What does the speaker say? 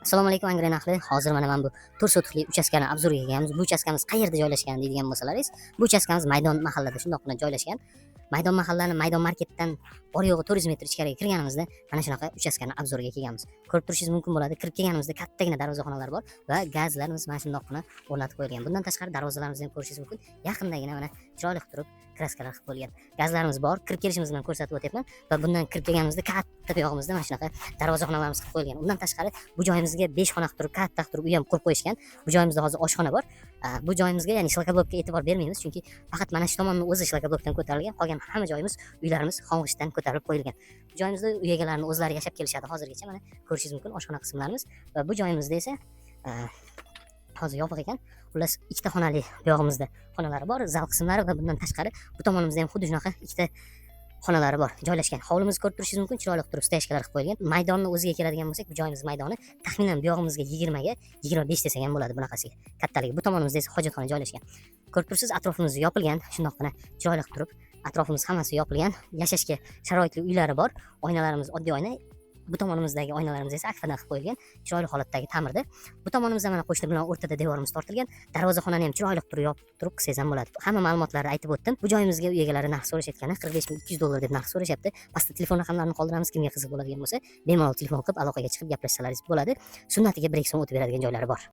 Assalomu alaykum Angren ahli. Hozir mana bu 4 sotixli uchastkani obzorga kelganmiz. Bu uchastkamiz qayerda joylashgan deydigan bo'lsalaringiz, bu uchastkamiz Maydon mahallada shundoqqina joylashgan. Maydon mahallani Maydon marketdan bor yo'g'i 400 metr ichkariga kirganimizda mana shunaqa uchastkani obzorga kelganmiz. Ko'rib turishingiz mumkin bo'ladi. Kirib kelganimizda kattagina darvozaxonalar bor va gazlarimiz mana shundoqqina o'rnatib qo'yilgan. Bundan tashqari darvozalarimizni ham ko'rishingiz mumkin. Yaqindagina mana chiroyli qilib turib kraskalar qilib qo'yilgan. Gazlarimiz bor. Kirib kelishimiz bilan ko'rsatib o'tyapman va bundan kirib kelganimizda katta buyog'imizda mana shunaqa darvozaxonalarimiz qilib qo'yilgan. Undan tashqari bu joyimizga 5 xona qilib turib, katta qilib turib uy ham qurib qo'yishgan. Bu joyimizda hozir oshxona bor. Bu joyimizga, ya'ni shlakablokka e'tibor bermaymiz, chunki faqat mana shu tomonni o'zi shlakablokdan ko'tarilgan. Qolgan hamma joyimiz, uylarimiz xong'ishdan ko'tarilib qo'yilgan. Bu joyimizda uy egalarining o'zlari yashab kelishadi hozirgacha. Mana ko'rishingiz mumkin oshxona qismlarimiz va bu joyimizda esa hozir yopiq ekan. Xullas, ikkita xonali buyog'imizda xonalari bor, zal qismlari va bundan tashqari bu tomonimizda ham xuddi shunaqa ikkita xonalari bor joylashgan. Hovlimizni ko'rib turishingiz mumkin, chiroyli qilib turib steyshkalar qilib qo'yilgan. Maydonni o'ziga keladigan bo'lsak, bu joyimiz maydoni taxminan buyog'imizga 20 ga 25 desak ham bo'ladi bunaqasiga kattaligi. Bu tomonimizda esa hojatxona joylashgan. Ko'rib turibsiz, atrofimiz yopilgan, shundoqqina chiroyli qilib turib atrofimiz hammasi yopilgan. Yashashga sharoitli uylari bor. Oynalarimiz oddiy oyna. Bu tomonimizdagi oynalarimiz esa akfadan qilib qo'yilgan, chiroyli holatdagi ta'mirda. Bu tomonimizda mana qo'shni bilan o'rtada devorimiz tortilgan. Darvozaxonani ham chiroyli qilib turib yopib turib qilsangiz ham bo'ladi. Hamma ma'lumotlarni aytib o'tdim. Bu joyimizga uy egalari narx so'rashayotgani $45,200 deb narx so'rashyapti. Pastda telefon raqamlarini qoldiramiz, kimga qiziq bo'ladigan bo'lsa, bemalol telefon qilib aloqaga chiqib gaplashsalaringiz bo'ladi. Sunnatiga 1-2 so'm o'tib beradigan joylari bor.